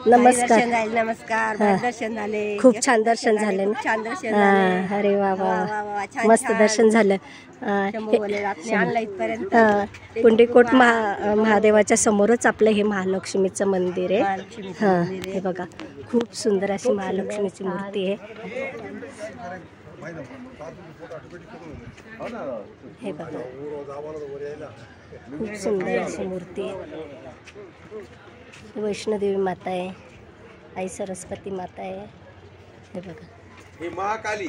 नमस्कार. नमस्कार. दर्शन झाले. खूप छान दर्शन झाले ना. छान दर्शन झाले. अरे वा वा छान मस्त दर्शन झालं. पुंडीकोट महादेवाच्या समोरच आपलं हे महालक्ष्मीचं मंदिर आहे. हां, हे बघा खूप सुंदर अशी महालक्ष्मीची मूर्ती आहे. हे बघा खूप सुंदर अशी मूर्ती आहे. वैष्णोदेवी माता आहे, आई सरस्वती माता आहे. हे बघा हे महाकाली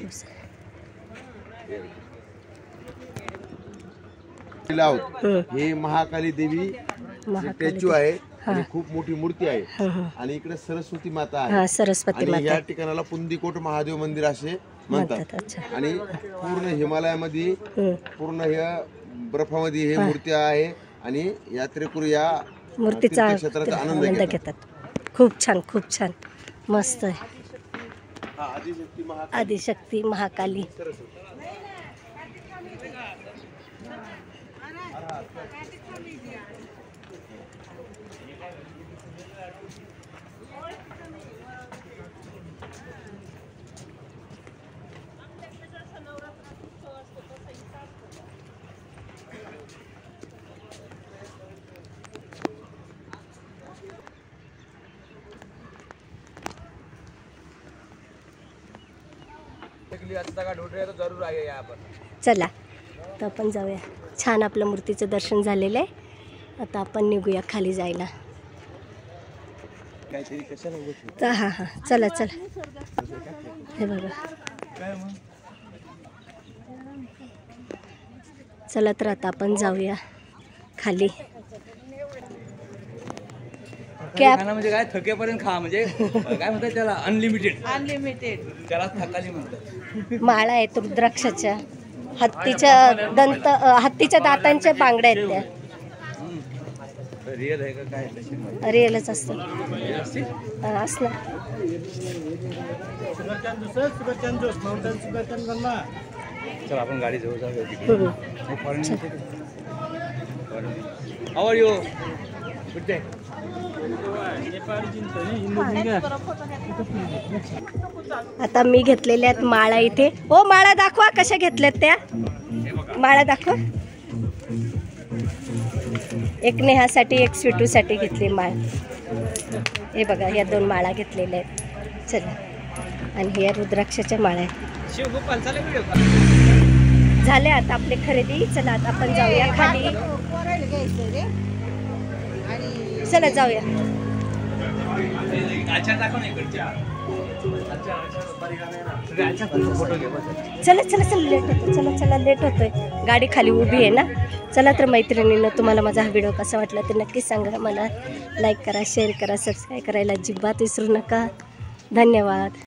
हे महाकाली देवी स्टॅच्यू आहे आणि खूप मोठी मूर्ती आहे. आणि इकडे सरस्वती माता आहे. सरस्वती आणि माता या ठिकाणाला पुंडीकोट महादेव मंदिर असे म्हणतात. आणि पूर्ण हिमालयामध्ये पूर्ण ह्या बर्फामध्ये हे मूर्ती आहे. आणि यात्रेकरू या मूर्तीचा आनंद घेतात. खूप छान, खूप छान, मस्त आहे. आदिशक्ती महाकाली. चला तर आपण जाऊया. छान आपलं मूर्तीचं दर्शन झालेलं आहे. आता आपण निघूया खाली जायला. हां हां चला चला. हे बघा चला तर आता आपण जाऊया खाली. कॅब म्हणजे काय थकेपर्यंत खा म्हणजे काय म्हणतात त्याला अनलिमिटेड. त्याला थकाली म्हणतात. माळा आहेत रुद्राक्षाच्या. हत्तीच्या दातांच्या बांगड्या आहेत त्या. रिअल आहे का काय? रिअलच असतं. असलं चल आपण गाडी जवळ जाऊया. How are you? Good day. आता मी घेतलेल्या आहेत माळा इथे. हो माळा दाखवा कशा घेतल्यात त्या. माळा दाखवा. एक नेहासाठी एक स्वीटूसाठी घेतली माळ. हे बघा या 2 माळा घेतलेल्या आहेत. चला. आणि ह्या रुद्राक्षाच्या माळा आहेत. झाले आता आपली खरेदी. चला आता आपण जाऊया खाली. चला जाऊया. चला चला चला लेट होतो. चला चला लेट होतोय. गाडी खाली उभी आहे ना. चला तर मैत्रिणींनो तुम्हाला माझा हा व्हिडिओ कसा वाटला ते नक्कीच सांगा. मला लाईक करा, शेअर करा, सबस्क्राईब करायला अजिबात विसरू नका. धन्यवाद.